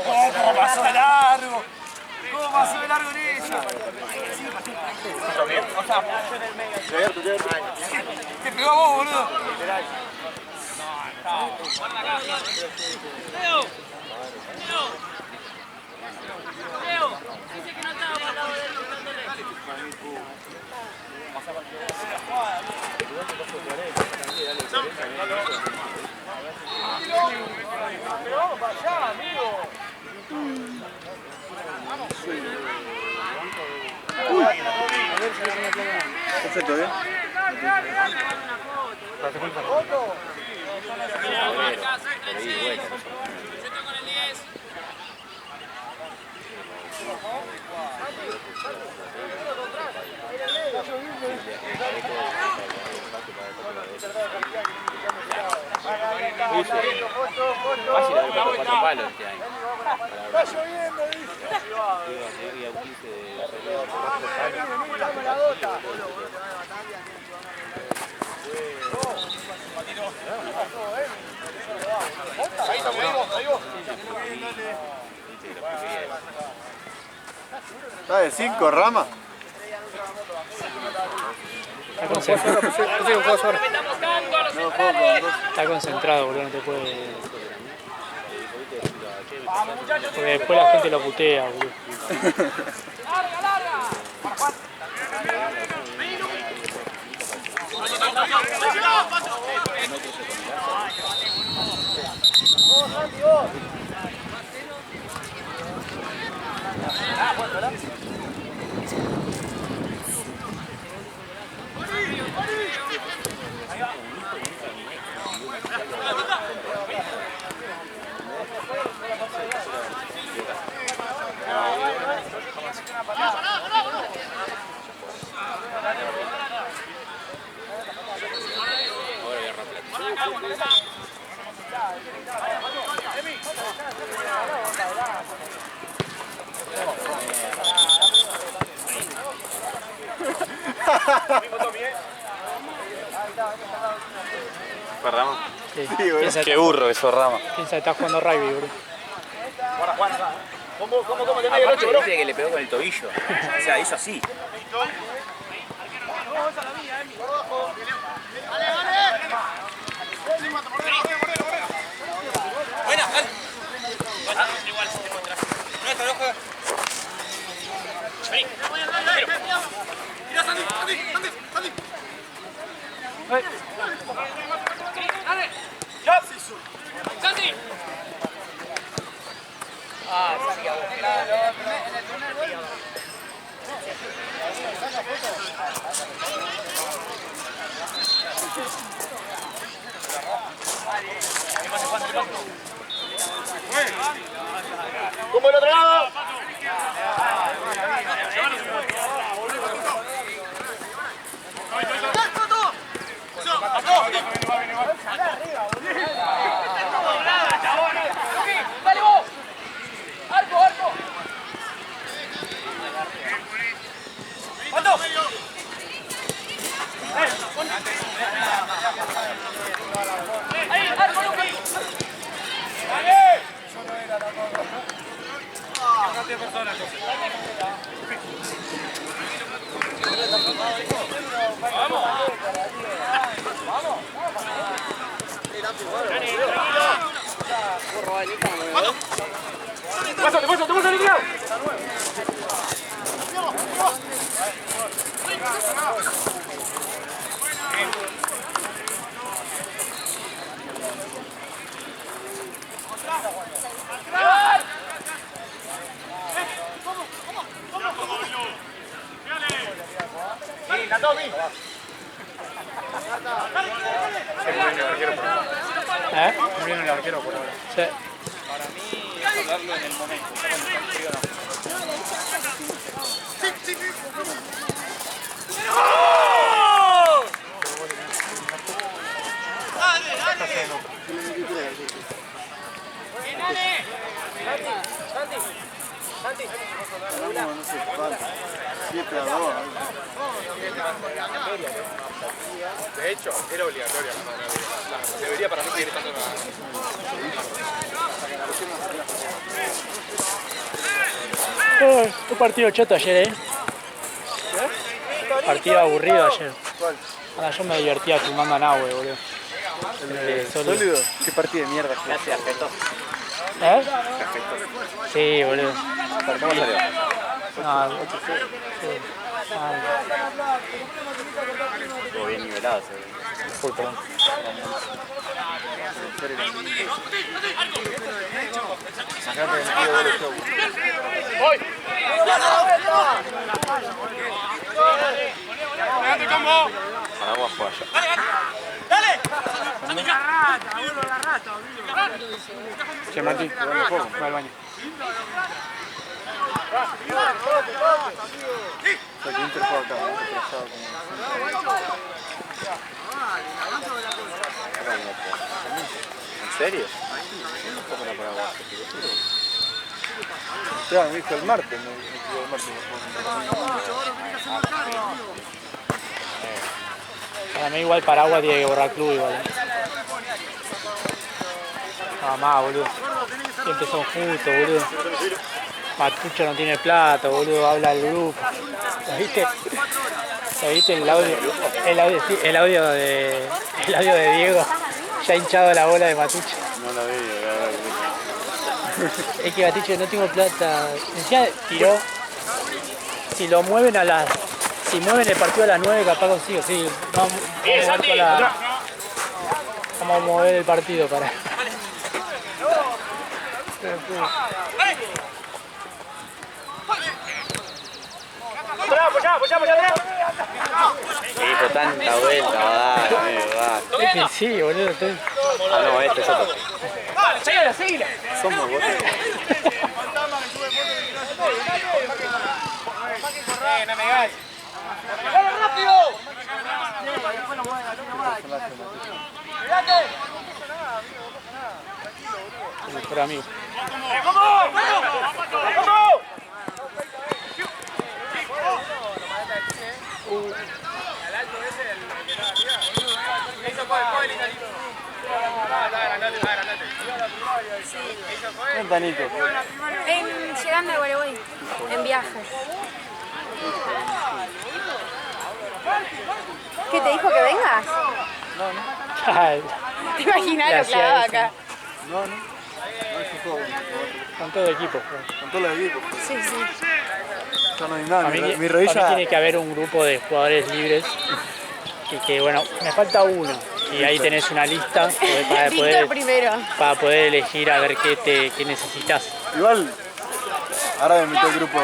¡Oh, cómo pasó de largo! ¿Cómo pasó de largo en esa? Te pegó a vos, boludo. Leo, dice que no estaba para el lado de él buscándole. Pero vamos para allá, amigo. Uy. Perfecto, ¿eh? ¿Foto? Está lloviendo, dice. Dame la gota. ¿Está de 5 Rama? Está concentrado. Está concentrado, boludo, no te puede. Porque después la gente lo putea, boludo. ¡Larga, larga! ¿Fue Rama? Sí. Qué burro que sos Rama. Piensa que está jugando rugby, boludo. ¿Cómo te Aparte dice que le pegó con el tobillo. O sea, hizo así. Buena, dale. Igual, si te encontrás. No está loco. Vení. Mira, Santi. Dale. Ya. Santi. Ah, salía vos. ¿Cómo el otro lado? ¡Dale vos! ¡Arco! ¡Pato! ¡Ahí, arco, Luqui! ¡Dale! Yo no era tampoco. Dejate personas. ¡Vamos! ¡Pásate, liquidado! Sí, la Tommy. Muy bien el arquero por ahora. Sí. Para mí es hablarlo en el momento. No sé cuánto. 7-2. De hecho, era obligatoria la mano. Debería para mí seguir estando en la... Un partido choto ayer, Partido aburrido ayer. ¿Cuál? Ahora yo me divertía filmando a Nahue, boludo. ¿El sólido? ¿Qué partido de mierda? Gracias, Beto. ¿Eh? Sí, boludo. ¿Cómo salió? No, sí. Estuvo bien nivelado. Uy, perdón. Paraguas fue allá. Che, Mati, va al baño. O sea, que Inter juega acá, atrasado ¿En serio? Ya, me dijo el martes, me dijo el martes. Para mí igual Paraguas tiene que borrar club igual. Nada más, boludo. Siempre son justos, boludo. Matucho no tiene plata, boludo, habla al grupo. ¿Lo viste? ¿Lo viste el audio? Sí, el audio de Diego. Ya hinchado la bola de Matucho. No la vi, Es que Matucho no tengo plata. Encima tiró. Si lo mueven a las. Si mueven el partido a las 9 capaz consigo, sí. Vamos a mover el partido para. Sí, hizo tanta vuelta, amigo, Es que sí, boludo. Ah, no, este es otro. Somos boludo. No me hagas. El mejor amigo. Ventanito. Llegando a Gualeguay, en viaje. ¿Qué te dijo que vengas? ¿Te imaginas lo clavado acá? No, no. No, eso juego Con todo el equipo. con todos los equipos. Sí, sí. Ya no hay nada. A mí, Mi para mí rodilla. tiene que haber un grupo de jugadores libres y que, bueno, me falta uno y ahí tenés una lista Víctor primero. para poder elegir a ver qué necesitas. Igual, ahora me meto al grupo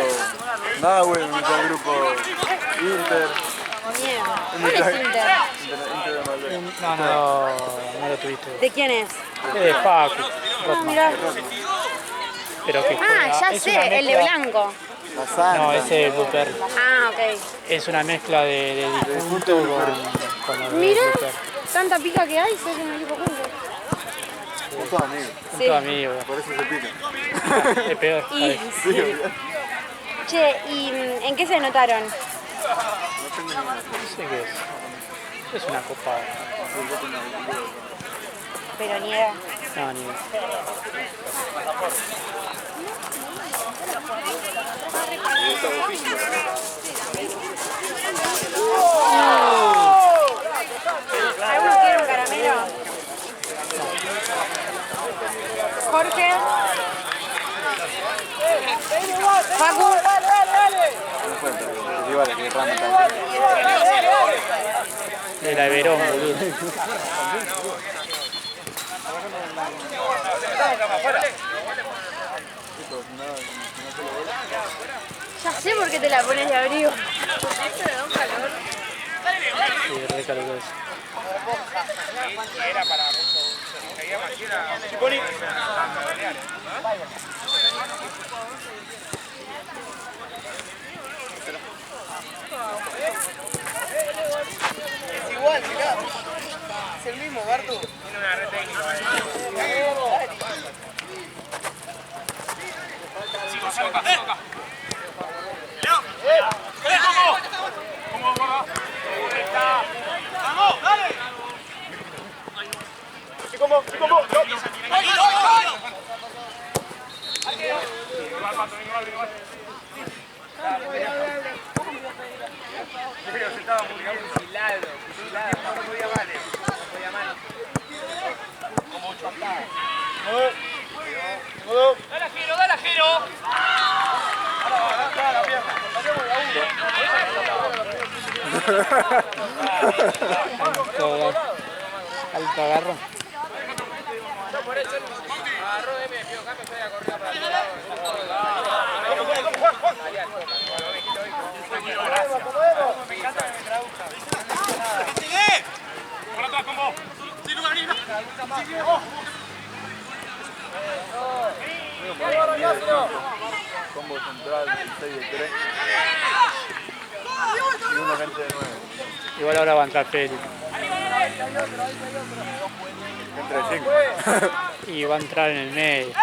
Nahue, me meto al grupo Inter. Mierda. ¿Cuál es Inter? Inter de Malbec. No lo tuviste. ¿De quién es? Es de Facu. Ah, mirá. Pero que Ah, juega- ya es sé, una el de mezcla- blanco. La Santa. No, ese es Blueberry. Ah, ok. Es una mezcla de difunto con los de Mirá, Blueberry. tanta pica que hay, se hacen un equipo juntos. Son todos amigos. Son Sí. todos amigos. Por eso se pican. Es peor. Y, parece. sí. Che, ¿y en qué se anotaron? No sé qué es. Es una copa. Peroniera. No, ni idea. ¿Alguno quiere un caramelo? Jorge. Facu. Igual, que Rama también. De la Everón, boludo. Ya sé por qué te la pones de abrigo. Sí, re caluroso. Es igual, mirá. Es el mismo, Bartu. Tiene una red técnica. Sigo acá, sigo acá. ¡Vamos, dale! ¡Sí, como! ¡Ay, Alto agarro. Combo central, 6 de 3. Y una gente de 9. Igual ahora va a entrar Félix. Entre 5. Y va a entrar en el medio.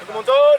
¡Un montón!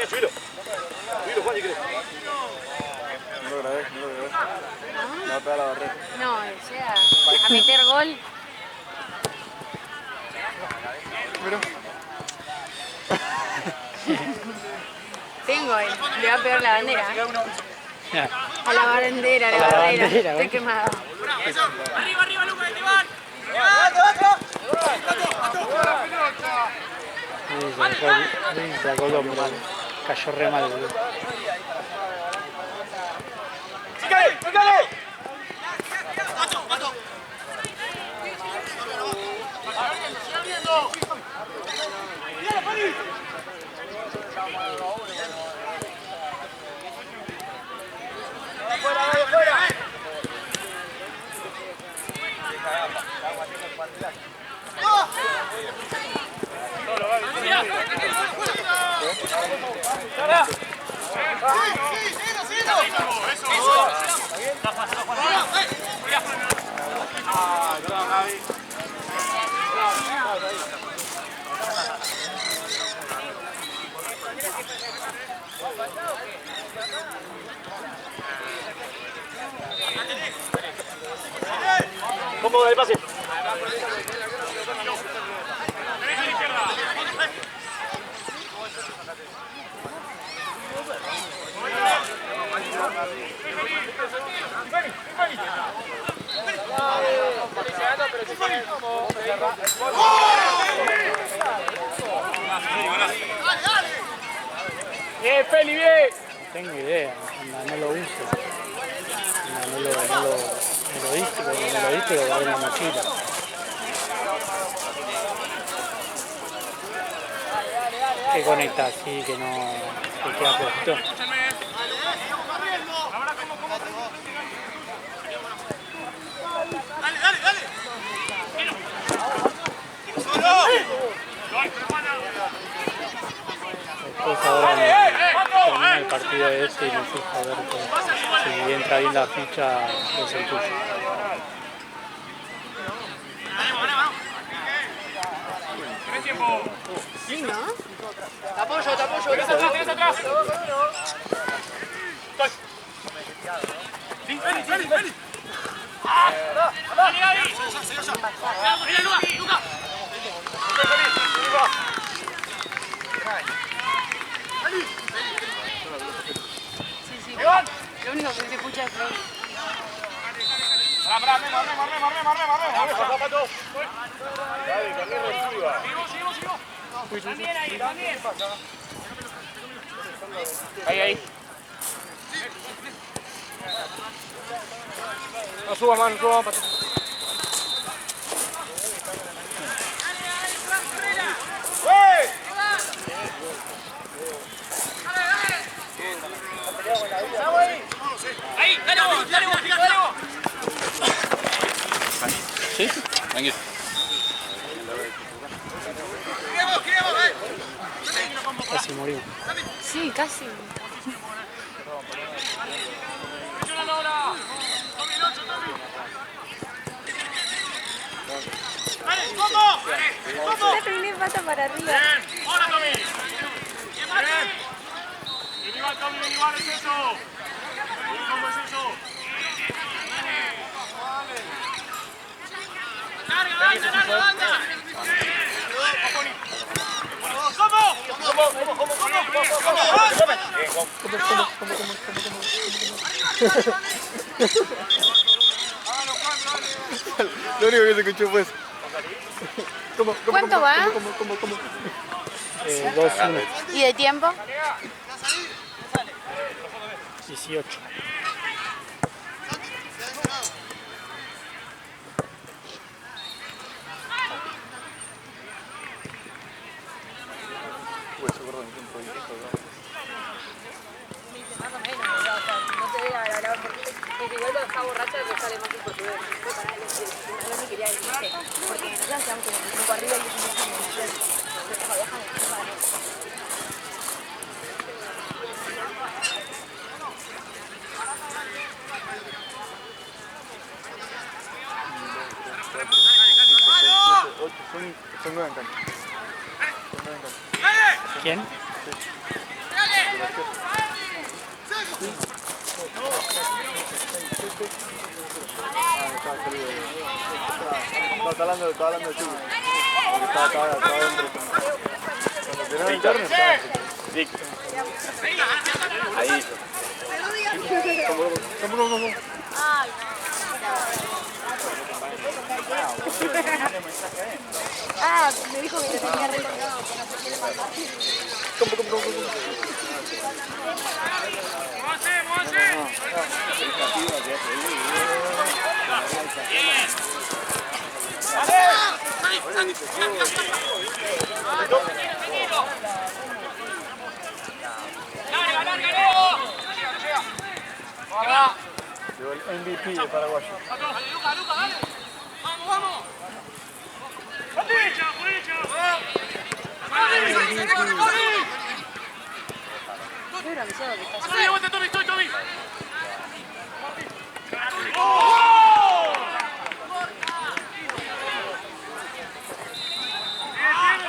Subilo, Juan, si querés. No lo grabé. Me va a pegar la barrera. No, o sea, a meter gol. Mira. Tengo, le va a pegar la bandera. A la bandera, a la bandera. Estoy quemada. Arriba, Lucas, Esteban. Sacó el hombro. Cayó re mal, boludo. ¿Cómo va el pase? ¡Bien, Feli, bien! No tengo idea, no lo uso. No lo diste, porque no lo diste, lo guardé en la mochila. Que conecta así, que no... que queda poquito. Dale. ¡Solo! partido ese y me fijo a ver si entra bien la ficha, es el tuyo. Sí, ¿no? Te apoyo, tienes atrás, tienes atrás. Vení. Dale, Gaby. Mira, Luca. Sí. Lo único que se escucha es Flor. Pará, Sigo. También ahí, también. Ahí. No suba, man, no suba. Ahí, dale vos. ¿Sí? Tranquilo. Casi morimos. Sí, casi. La terminé pata para arriba. Ahora, Tommy. Bien. Igual, Tommy, igual es eso. ¿Cómo es eso? Larga. Lo único que se escuchó fue eso. ¿Cuánto va? 2-1. ¿Y de tiempo? 18. Más o menos, o sea, no te vea la verdad, porque igual cuando está borracha te sale más en portugués. Fue para él, no me quería decir que, porque nosotros quedamos como un poco arriba y es Son 9 en cancha. ¿Quién? No, está hablando de Chugo. Estaba dentro. Cuando tiraron el carne estaba. Ahí. ¿Cómo? Ah, me dijo que te tenía recordado. ¿Cómo? Llegó el MVP de Paraguayo. Luca, dale. Vamos. Qué bronceado que estás. Tommy, estoy, Tommy.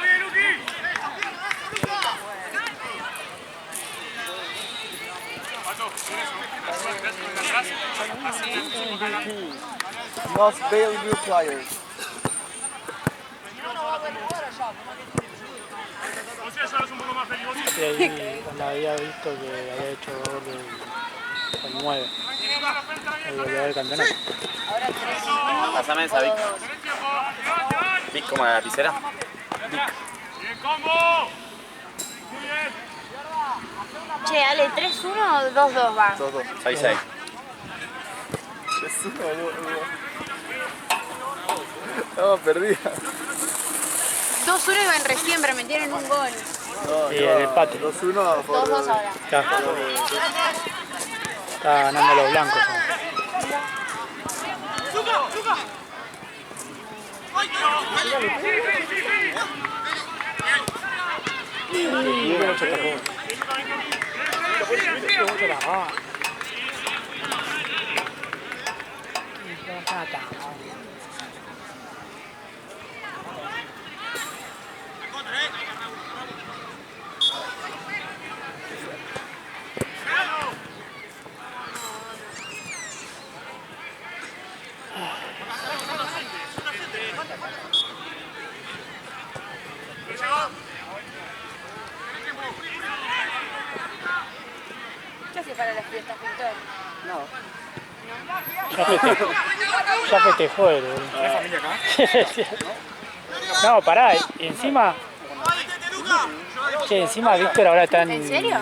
Bien, Luqui. Most valuable players. Y ahí cuando había visto que había hecho gol con 9. El goleador del campeonato. Pásame esa Vic. Vic como la lapicera. Bien, combo. Muy bien. Che, Ale, 3-1 o 2-2 va. 2-2. 6-6. Es uno, boludo. Estamos perdidas. 2-1 iban recién, pero metieron un gol. No, Y el empate. 2-1 a favor 2-2 ahora. Ya. Está ganando los blancos. Luca. ¿Qué hace para las fiestas, Víctor? Ya festejó él, boludo. ¿Tenés familia acá? No, pará, y encima. Che, encima Víctor ahora está en. ¿En serio?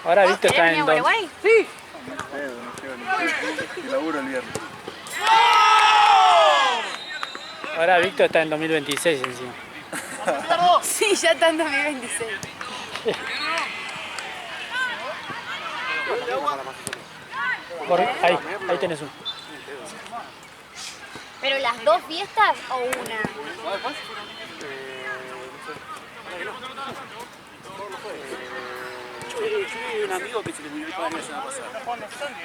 Ahora Víctor está ¿Eres en. mi Uruguay? Sí. No pedo, no llego ni. Y laburo el viernes. Ahora Víctor está en 2026 encima. Sí, ya está en 2026. Ahí tenés uno. ¿Pero las dos fiestas o una? Yo vi un amigo que se le murió el padre la semana pasada.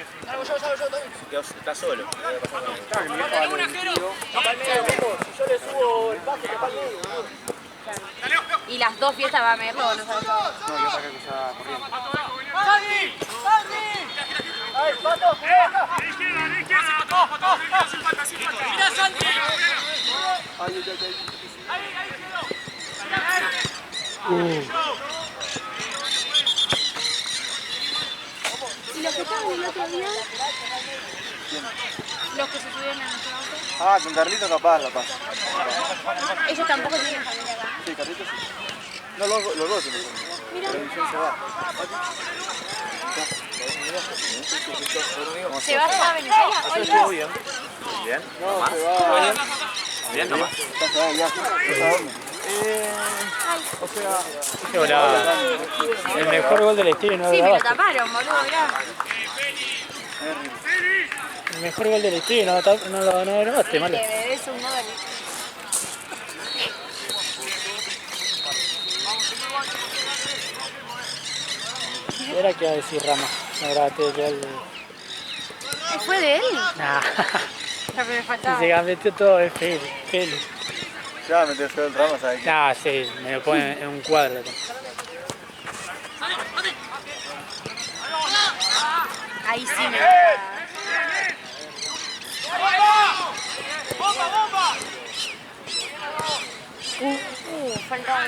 Está solo. ¿Y las dos fiestas va a verlo o no sabes? No, yo saqué que ya corriendo. ¡Mira, Santi! ¿Y los que estaban el otro día? Los que se subieron a nuestro auto. Ah, con Carlito capaz, la paz. Ellos tampoco tienen familia acá. Sí, Carlito sí. No, los dos tienen familia. Mira. Pero Vicente se va. ¿Se va a Venezuela? Estuvo bien. Bien. No, se va. Bien nomás. Se va de viaje. ¿A dónde? O sea, Qué volada. El mejor gol de la historia no Sí, lo me lo grabaste. taparon, boludo, mirá. El mejor gol de la historia no lo grabaste, malo. Le debes un gol. ¿Qué era que iba a decir Rama? No grabaste el gol de. ¿Fue de él? Nah. Ya me faltaba. Se metió todo en Feli. ya me metió el drama, ¿sabes qué? Nah, sí, me lo pone en un cuadro. Ahí sí me faltaba.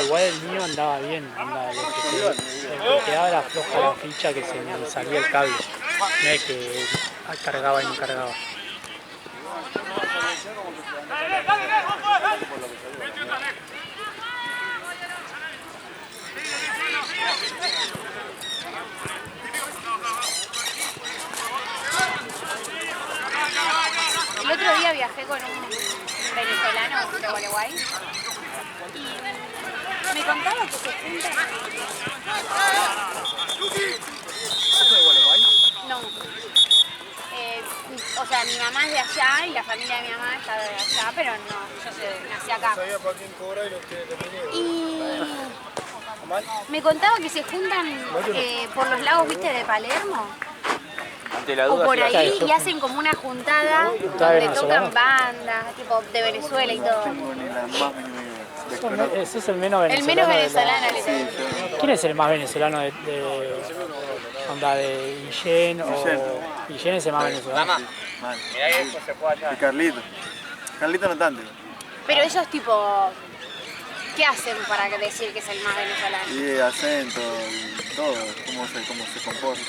Igual el mío andaba bien, andaba lo que quedaba era floja la ficha que se me salía el cable. No es que cargaba y no cargaba. El otro día viajé con un venezolano de Gualeguay y me contaba que se juntan. ¿Eso de Gualeguay? No. O sea, mi mamá es de allá y la familia de mi mamá está de allá, pero no, yo nací acá. Sabía para quién cobra y los que terminé. Y me contaba que se juntan por los lagos, viste, de Palermo. Ante la O duda, por sí, ahí y hacen como una juntada donde tocan bandas, tipo de Venezuela y todo. No tengo ni la más mínima idea. Ese es el menos El venezolano. menos venezolano, literal. ¿Quién es el más venezolano de onda de Guillén o Guillén es el más venezolano? Mal. mirá que esto se fue allá. Y Carlito. Carlito no tanto. Pero ellos tipo, ¿qué hacen para decir que es el más venezolano? Y acento, y todo, cómo se comporta.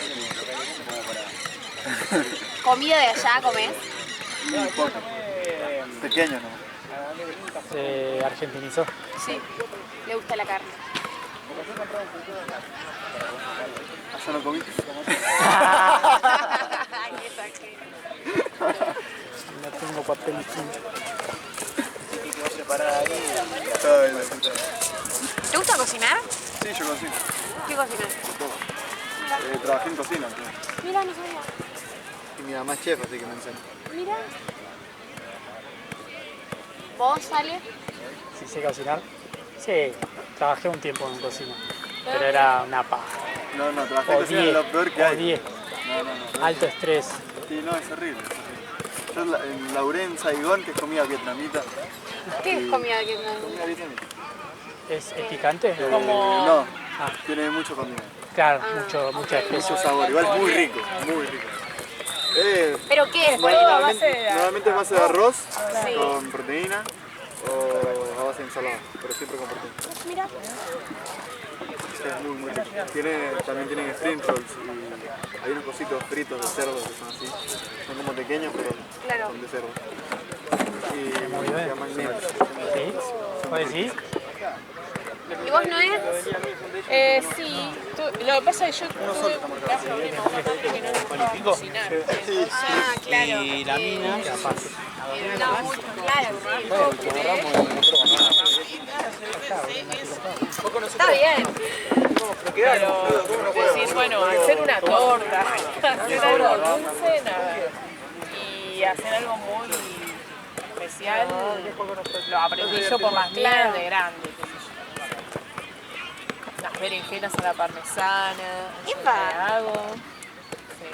¿Comida de allá comés? Muy poco. Pequeño, ¿no? Se argentinizó. Sí, le gusta la carne. Allá no comí. No tengo papel higiénico. Ay, la puta. ¿Te gusta cocinar? Sí, yo cocino. ¿Qué cocinas? Trabajé en cocina. Entonces. Mira, no sabía. Y mi mamá es chef, así que me enseña. Mira. ¿Vos, Ale? Si sé cocinar. Sí, trabajé un tiempo en cocina. Pero era una paja. No, trabajé en O cocina 10. es lo peor que O hay. 10. No. Alto estrés. Sí, no, es horrible. Yo laburé en Saigón, que es comida vietnamita. ¿Qué es comida vietnamita? Comida vietnamita. ¿Es picante? No, tiene mucho condimento. Claro, mucha especie. Mucho sabor, igual es muy rico, muy rico. ¿Pero qué es? Normalmente es base de arroz Sí. con proteína o a base de ensalada, pero siempre con proteína. Mira. Es muy rico. También tienen spring rolls y hay unos cositos fritos de cerdo que son así. Son como pequeños, pero Claro. son de cerdo. Y Muy se bien. llaman nems. ¿Sí? ¿Puedes decir? ¿Y vos, Noé? Sí, lo que pasa es que yo tuve un problema que no me gustaba cocinar. Ah, claro. Y la mina. No, mucho, claro, está bien. Pero decir, bueno, hacer una torta, hacer algo dulce, nada. Y hacer algo muy especial, lo aprendí yo por las mías de grande, qué sé yo. Las berenjenas a la parmesana, eso es lo que hago. Sí.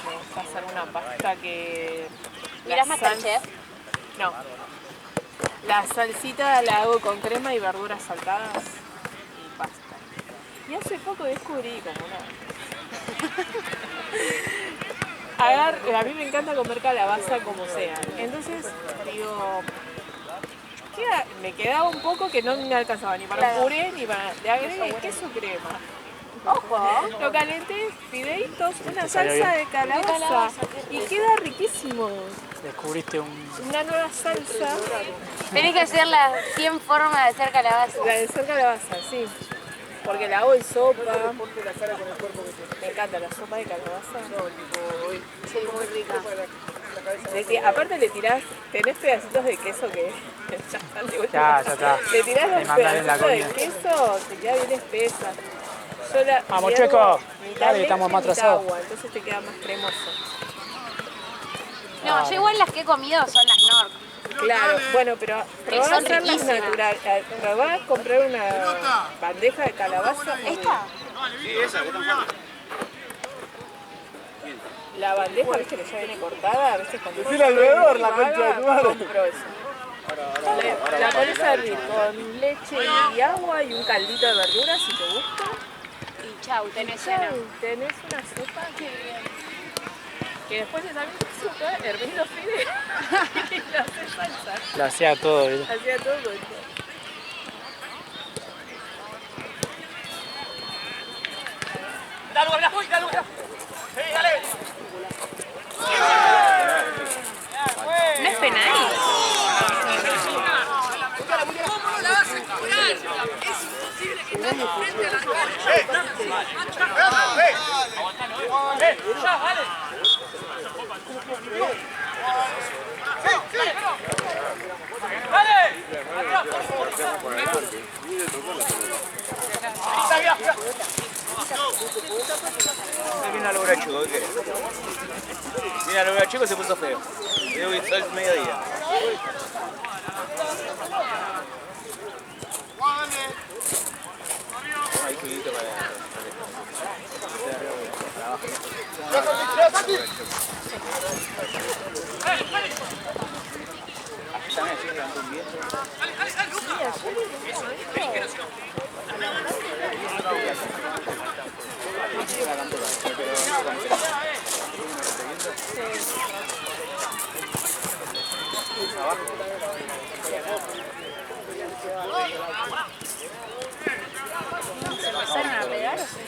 Me gusta hacer una pasta que... ¿Mirás Masterchef? No. La salsita la hago con crema y verduras saltadas y pasta. Y hace poco descubrí como a mí me encanta comer calabaza como sea. Entonces digo, me quedaba un poco que no me alcanzaba ni para un puré ni para... Le agregué queso crema. Ojo. Lo calenté, fideitos, una salió salsa bien. de calabaza y queda riquísimo. Descubriste Una nueva salsa. Tenés que hacer las 100 formas de hacer calabaza. La de hacer calabaza, sí. Porque la hago en sopa. Me encanta la sopa de calabaza. Sí, muy rica. Aparte le tirás, tenés pedacitos de queso que ya están de vuelta. Ya está. Le tirás Te los mandan en la pedacitos de comida. queso, te queda bien espesa. Yo la Vamos, le Checo. hago mitad Dale, leche, estamos más mitad atrasados. agua, entonces te queda más cremoso. No, yo igual las que he comido son las Nor. Claro, bueno, pero probá a son hacerlas riquísimas. natural. Probá a comprar una bandeja de calabaza. ¿Esta? La bandeja, viste que ya viene cortada, a veces cuando... Decile alrededor, la concha de tu madre. compro eso. La pones a hervir con leche y agua y un caldito de verduras si te gusta. Y chau, tenés cena. Chau, tenés una sopa que después de salir de sopa, hervís los fideos y le haces salsa. La hacía todo, ¿viste? Hacía todo con eso. ¡Dale, voy, dale! ¡Sí, dale! ¿No es penal? ¿Cómo la vas a curar? Es imposible que nadie frente a la cara. ¡Ya, vale! Viene a lograr chico, ¿qué querés? Viene a lograr chico, se puso feo. Yo voy a el mediodía. Ahí juguito para ¿Se empezaron a pegar o se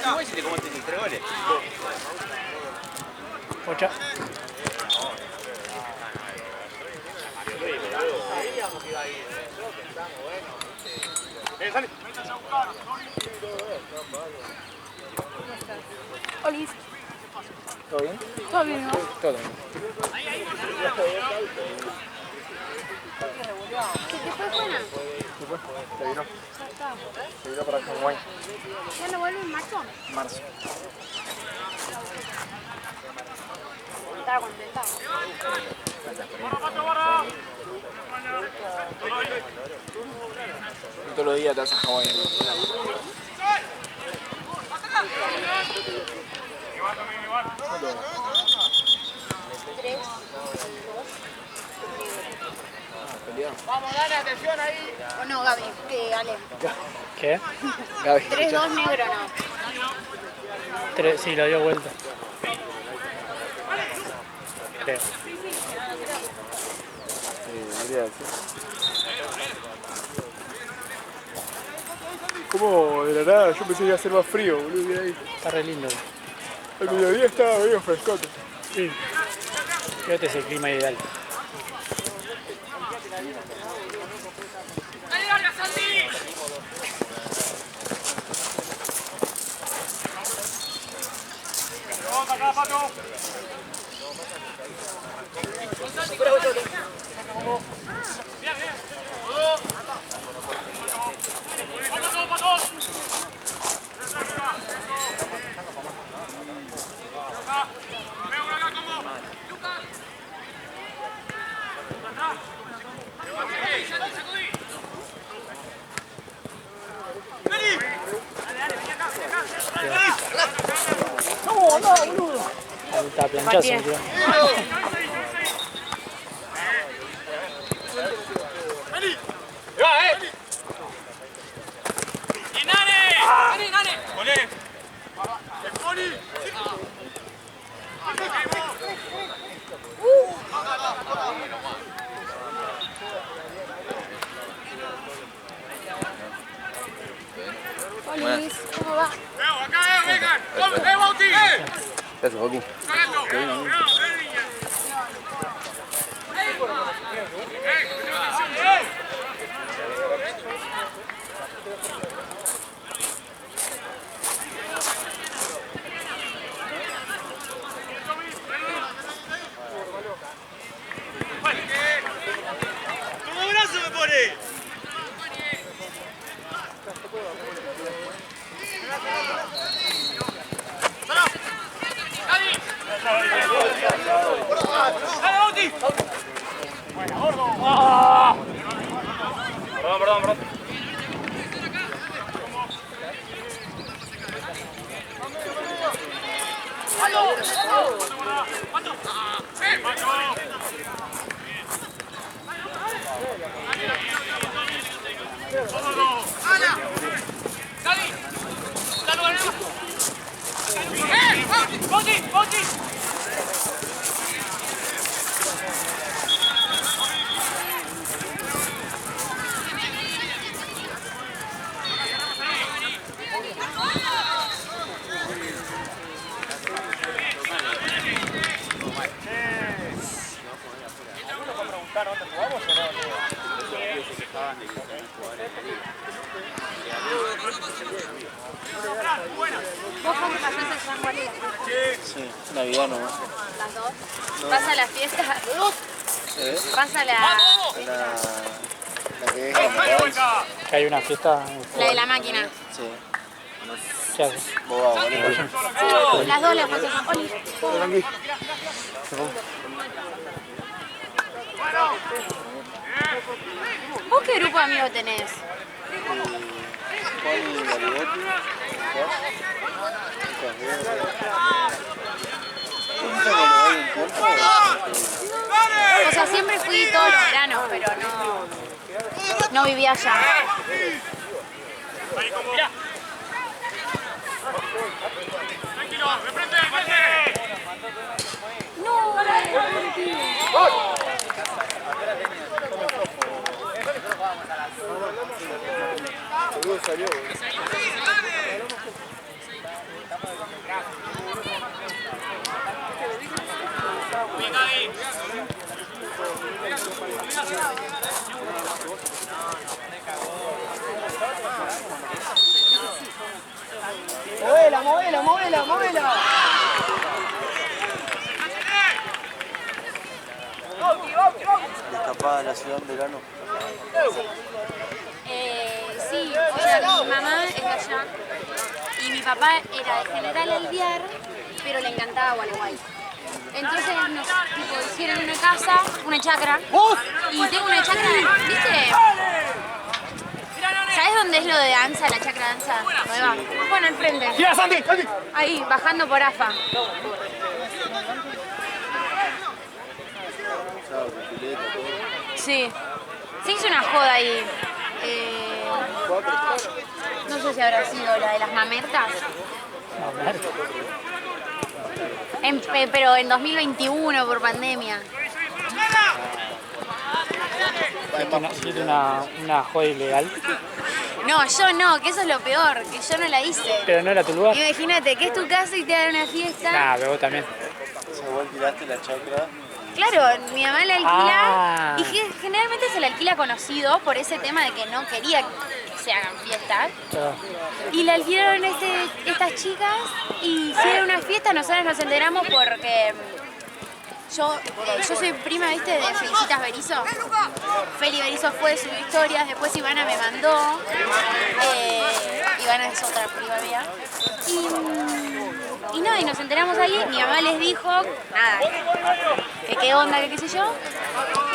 ¿Cómo hiciste como 3 goles? 8. Sale. Olis. ¿Todo bien? Todo bien, ¿no? Todo bien. ¿Qué fue buena? ¿Qué fue? ¿Te vino? Ya está. Se vino para Hawái. ¿Ya no vuelve en marzo? Marzo. Estaba contenta. Todos los días te vas a Hawái. Vamos, dale atención ahí. ¿O no, Gaby? Ale. ¿Qué? Gaby. 3-2 negro, no. 3, sí, lo dio vuelta. Creo. Debería decir. ¿Cómo de la nada? Yo pensé que iba a ser más frío, boludo. Mira ahí. Está re lindo. El mediodía estaba medio frescote. Sí. Este es el clima ideal. Vamos acá, Pato. Bien, bien. Pato, Pato. Veo uno acá, como. Lucas. Está planchazo, tío. Olis, ¿cómo va? Gracias, Joaquín. ¡Todo brazo me pone! Perdón. ¿Vos cuándo pasás el San Juan? Sí, Navidad nomás. Las dos. ¿Vas a las fiestas? ¿Vas a la que es la Que hay una fiesta. de la máquina? Sí. ¿Qué haces? Boba, boludo. Las dos las pasas. Olis. Tranqui. ¿Vos qué grupo de amigos tenés? Juan y Garibotti. O sea, siempre fui todos los veranos, pero no vivía allá. Tranquilo, de frente. No. gol salió, ¡Móvela, móvela, móvela, móvela! Escapada de la ciudad en verano. Sí, o sea, mi mamá es de allá y mi papá era de General Alvear, pero le encantaba Gualeguay. Entonces nos hicieron una casa, una chacra, y tengo una chacra, ¿viste? ¿Sabes dónde es lo de danza, la chacra danza nueva? Bueno, al frente. ¡Tira, Santi! Ahí, bajando por AFA. Sí. Se hizo una joda ahí. No sé si habrá sido la de las mamertas. Pero en 2021 por pandemia. ¿Hiciste una joda ilegal? No, yo no, que eso es lo peor, que yo no la hice. Pero no era tu lugar. Imagínate que es tu casa y te dan una fiesta. Nah, pero vos también. O sea, vos alquilaste la chacra. Claro, mi mamá la alquila Ah. y generalmente se la alquila a conocidos por ese tema de que no quería que se hagan fiestas. Claro. Y la alquilaron estas chicas y hicieron una fiesta. Nosotros nos enteramos porque yo soy prima, ¿viste? De Felicitas Berizo. Feli Berizo fue, subió historias, después Ivana me mandó. Ivana es otra prima mía. Y nada, y nos enteramos ahí. Mi mamá les dijo, nada, que qué onda, que qué sé yo.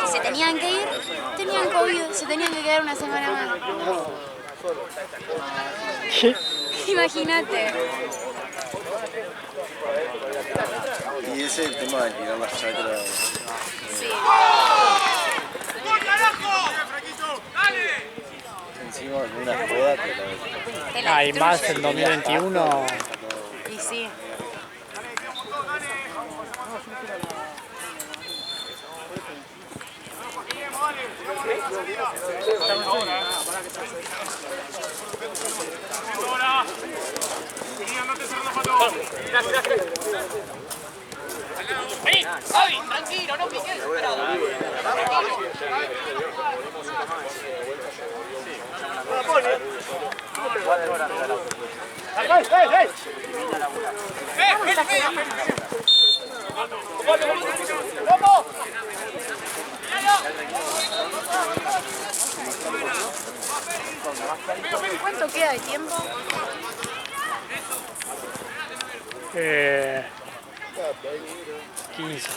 Que se tenían que ir, tenían COVID, se tenían que quedar una semana más. ¿Qué? Imagínate. Y ese es el tema de alquilar las chacras. Sí. Encima de una joda Te la Ah, y más destruye. en 2021. Y sí. Vení, Javi, tranquilo, no piques. ¿Cuánto queda de tiempo? 15.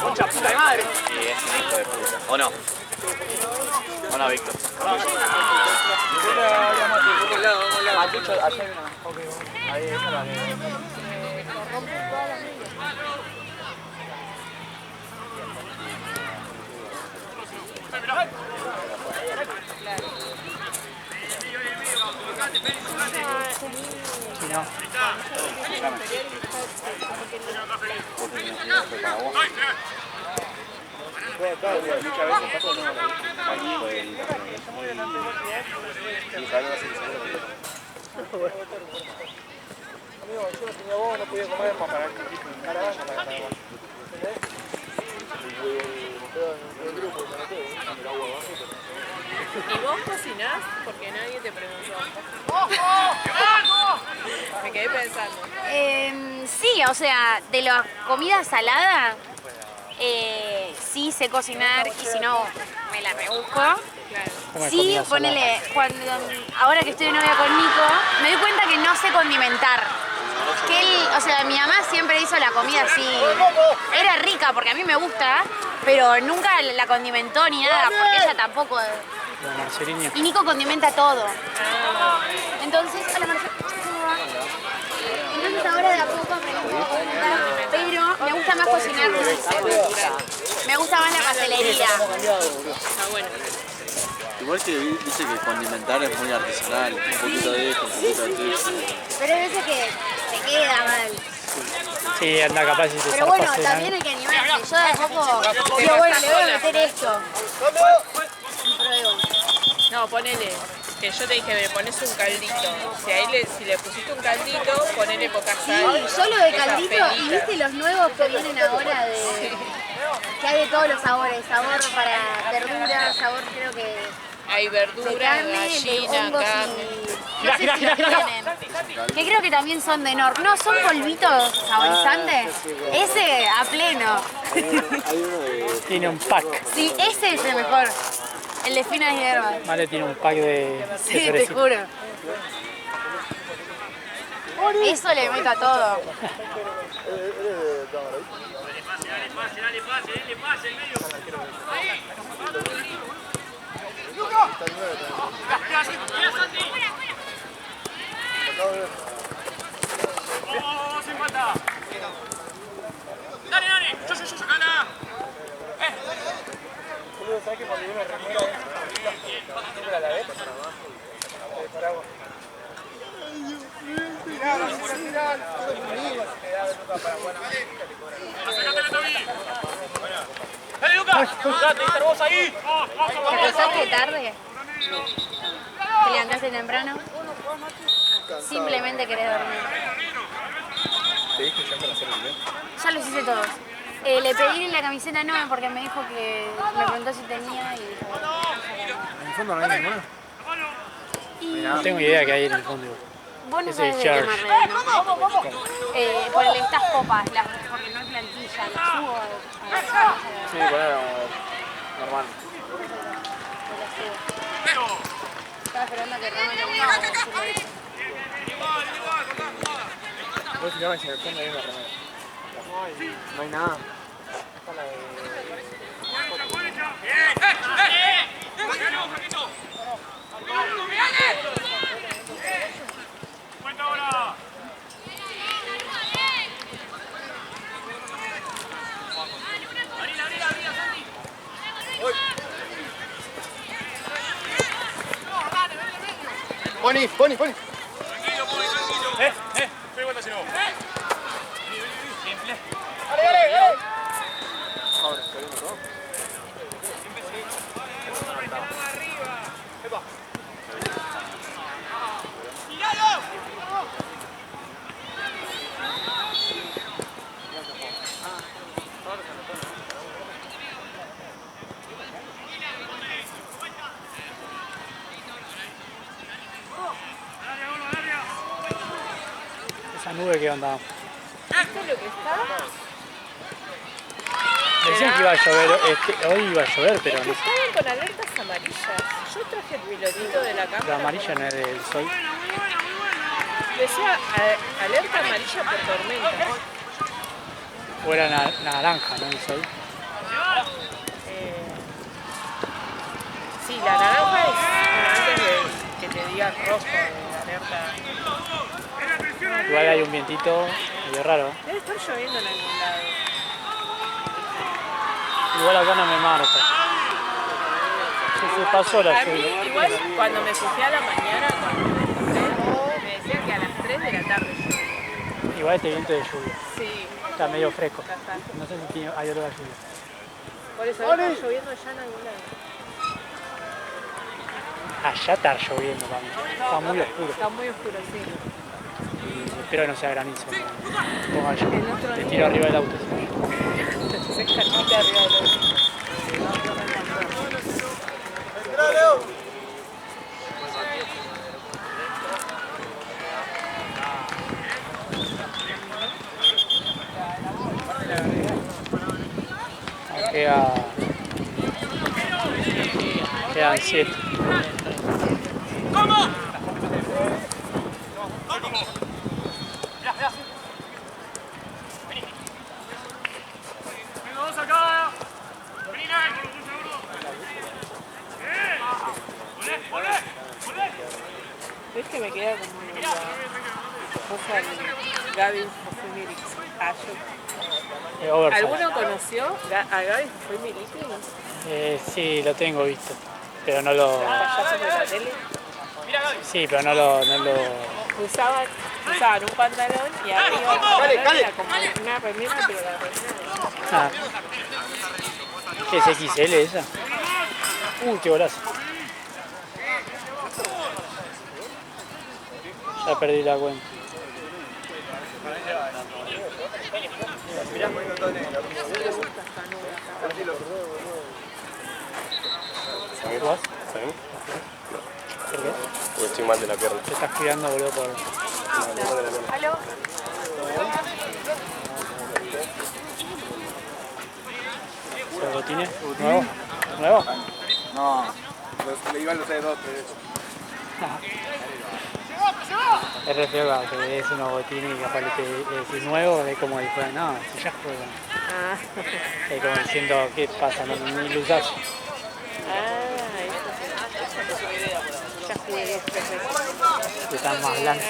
¡Concha puta de madre! Sí, es un hijo de puta. ¿O no? ¿O no, Víctor? Matucho, allá hay una. Ok, ahí esa la de. Si no. Fue acá, muchas veces pasó, no. Amigo, yo no tenía vos, no podía comer más para caravana para Paraguay. ¿Y vos cocinás? Porque nadie te preguntó. Me quedé pensando. Sí, o sea, de la comida salada, sí sé cocinar y si no, me la rebusco. ¿Cómo es Sí, comida ponele, ahora que estoy de novia con Nico, me doy cuenta que no sé condimentar. Que él, o sea, mi mamá siempre hizo la comida así, era rica porque a mí me gusta, pero nunca la condimentó ni nada, porque ella tampoco. La Marcelinha. Y Nico condimenta todo. Entonces, hola Marcelo, ¿cómo va? Entonces ahora de a poco aprendí a condimentar, pero me gusta más cocinar. Me gusta más la pastelería. Está bueno. Igual que dice que condimentar es muy artesanal, un poquito de esto, un poquito de aquello. Pero hay veces que te queda mal. Sí, anda capaz si te Pero bueno, zarpas en también algo. hay que animarse. Yo de a poco digo, bueno, le voy a meter esto. Y pruebo. No, ponele, que yo te dije, me pones un caldito. Si le pusiste un caldito, ponele poca sal. Sí, yo lo de esas caldito, y pelitas. viste los nuevos que vienen ahora de... que hay de todos los sabores, sabor para verdura, sabor creo que Hay de verdura, carne, de gallina, hongos carne. y... no sé si los tienen. Que creo que también son de Nor. No, son polvitos saborizantes. Ese a pleno. Tiene un pack. Sí, ese es el mejor. El de finas hierbas. Vale, tiene un pack de Sí, te fresco. juro. Eso le meto a todo. ¡Vamos, sin falta! ¡Dale, dale! ¡Yo, sacala! ¿Sabes que cuando uno remuera siempre a la vez? Paraguas. ¡Acércate, Tommy! ¡Dale, Lucas! ¡Date, estar vos ahí! ¡Vamos, ¿Te vamos! acostaste tarde? ¿Te levantaste temprano? Simplemente querés dormir. ¿Te dije ya para hacer el video? Ya los hice todos. Le pedí la camiseta nueva porque me dijo que me preguntó si tenía y dijo. En el fondo no hay ninguna. No tengo idea que hay en el fondo. Vos no Ese sabés es de qué Charge. marrero, ¿no? Por estas copas, porque no hay plantilla, las subo a la planilla. Sí, bueno, normal. Estaba esperando a que Rama le diga. Puedes fijarme si en el fondo hay una remera. No hay nada. ¡Cuenta ahora! Pony. Tranquilo, Pony, tranquilo. Estoy vuelta si no. Ahora, ¿está viendo todo? Esa nube que onda. ¿Viste lo que está? Decían que iba a llover, hoy iba a llover, pero Es que no. estaban con alertas amarillas. Yo traje el pilotito de la La cámara. amarilla no es del sol. Decía alerta amarilla por tormenta. O era naranja, ¿no? El sol. Sí, la naranja es antes de que te diga rojo de alerta. Igual hay un vientito medio raro. Debe estar lloviendo en algún lado. Igual acá no me marca. Se pasó la A mí, lluvia. igual, cuando me fijé a la mañana, cuando me desperté, me decían que a las 3 de la tarde llovía. Igual este viento de lluvia. Sí, Está medio fresco. acá está. No sé si hay olor a lluvia. Por eso está lloviendo ya en algún lado. Allá está lloviendo para mí. Está muy oscuro. Está muy oscuro, sí. Y espero que no sea granizo. Ponga yo. El otro Te día- tiro arriba del auto. Se escarpita arriba del otro. Quedan 7. Venga, vos acá. Vení, Nike. ¡Volé! ¿Ves que me queda como la cosa de Gaby Fufimiri? ¿Alguno conoció a Gaby Fufimiri? Sí, lo tengo visto, pero no lo... ¿Payaso de la tele? Sí, pero no lo... Usaban un pantalón y arriba el pantalón era como una remera, pero la remera Ah. ¿Qué es XL esa? Qué golazo. Ya perdí la cuenta. ¿Jugás? ¿Sí? ¿Por qué? Porque estoy mal de la pierna. Te estás cuidando, boludo, por... ¿Aló? ¿Los botines? ¿Nuevo? ¿Nuevo? No, le iban los C2, Es re feo que ves unos botines y capaz le decís nuevo, es como después, no, si ya juegan. Es como diciendo, ¿qué pasa? No, ni lo usás. ya jugué 2 veces. Que están más blancos.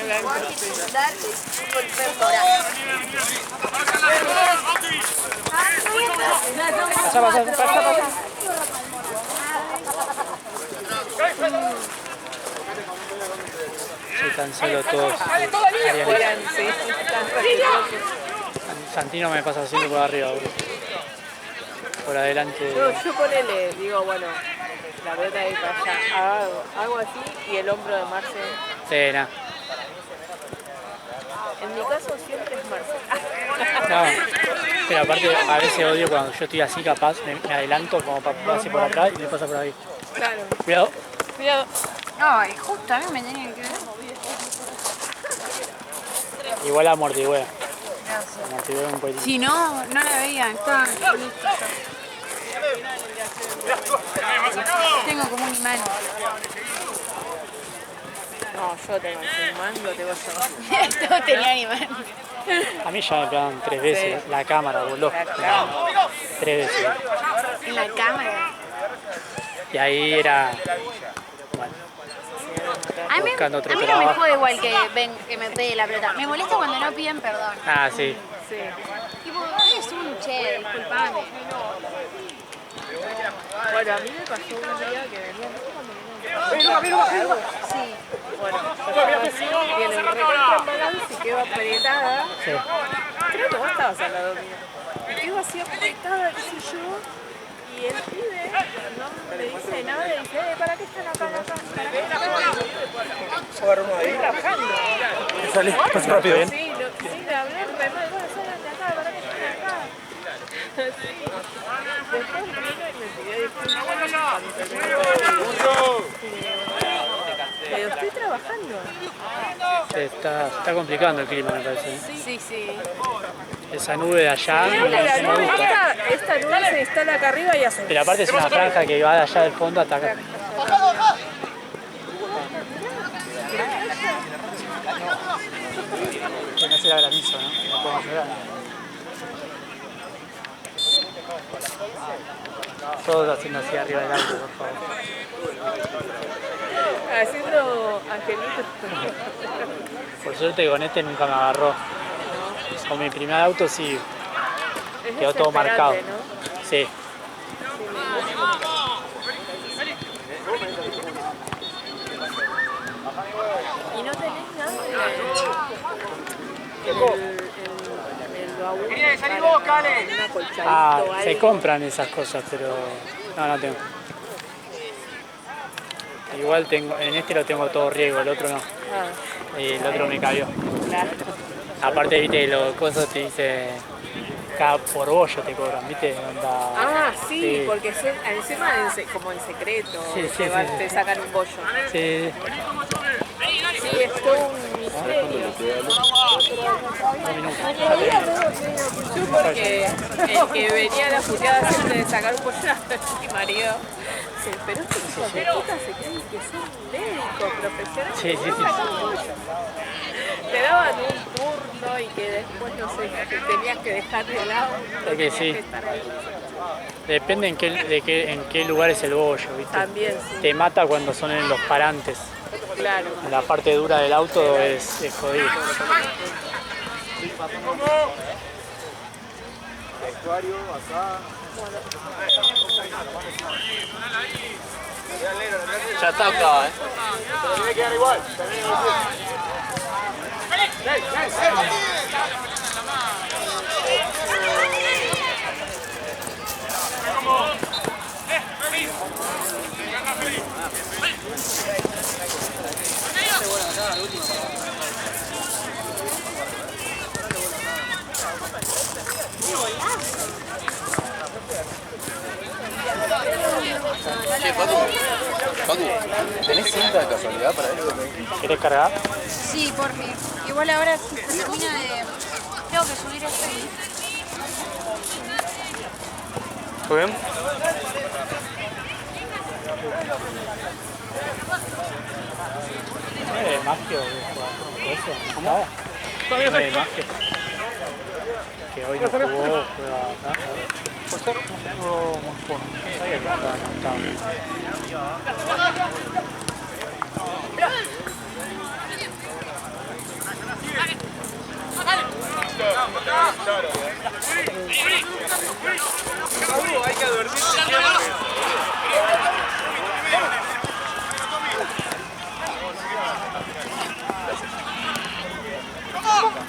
Pasa. Sí, están solo todos. Santino me pasa haciendo por arriba, bro. Por adelante. No, yo ponele, digo, bueno, la pelota de para allá, hago así y el hombro de Marce. Sí, nada. En mi caso siempre es Marce. No, pero aparte a veces odio cuando yo estoy así capaz, me adelanto como para así por atrás y me pasa por ahí. Claro. Cuidado. Cuidado. Ay, justo a mí me tenían que ver. Igual amortigüea. Amortigüea un poquito. Si no, no la veía. Estaba listo. Tengo como un imán. No, yo tengo el imán, lo tengo yo. Todos tenían imán. A mí ya me pegaron 3 veces Sí. la cámara, boludo. 3 veces. En la cámara. Y ahí era... Bueno, A mí buscando otro no me trabajo. jode igual que me pegue la pelota. Me molesta cuando no piden perdón. Ah, sí. Sí. Tipo, es un che, disculpame. Bueno, a mí me pasó un día que venía Sí. bueno, yo estaba así, y en el recontra balance y quedo apretada. Sí. Creo que vos estabas al lado mío. Y quedo así apretada, qué sé yo. Y el pibe no me dice nada y dice, ¿para qué están acá? ¿Para qué están acá? Estoy trabajando. Salí, pasa rápido. Sí, sin hablar, me mal, bueno, salgan de acá, ¿para qué están acá? Sí. Después vino y me pidió disculpas. Pero estoy trabajando. Se está complicando el clima, me parece. Sí, sí. Esa nube de allá no La me nube gusta. esta nube se instala acá arriba y hace. Pero aparte es una franja que va de allá del fondo hasta acá. Que no será granizo, ¿no? No podemos llegar. Todos haciendo así arriba del auto, por favor. Haciendo angelitos. Por suerte con este nunca me agarró. Con mi primer auto sí, Es quedó todo marcado. desesperante, ¿no? Sí. Y no tenés nada en el baúl para un acolchadito Ah, o se algo. compran esas cosas, pero no tengo. Igual tengo, en este lo tengo todo riego, el otro no. Ah, Y el otro me cayó. claro. Aparte, viste, los cosas te dice, cada por bollo te cobran, viste. Onda, Ah, sí, porque encima como en secreto Sí, te, sí, te sí. sacan un bollo. Sí, Sí, es todo un ¿Sabes cuándo le queda algo? 2 minutos. Yo porque el que venía a la puteada siempre de sacar un pollo era mi marido. Sí, pero estos hijos de puta se creen que son médicos profesionales. Sí, sí, sí. Te daban un turno y que después, no sé, que tenías que dejar de lado. Es que sí. tenías que estar ahí. Depende en qué lugar es el bollo, ¿viste? También, sí. Te mata cuando son en los parantes. Claro. En la parte dura del auto es jodido. Vestuario, acá. Ya está acá, Pero tiene que quedar igual. Che, Facu, ¿tenés cinta de casualidad para esto? ¿Querés cargar? Sí, por fin. Igual ahora se termina de... Tengo que subir esto y... ¿Todo bien? ¿No es Magio eso? ¿Cómo? ¿No es Magio? Que hoy no jugó, juega acá. Jugó muy poco. No sabía que estaba anotado. Hay que advertirse. ¡Vamos!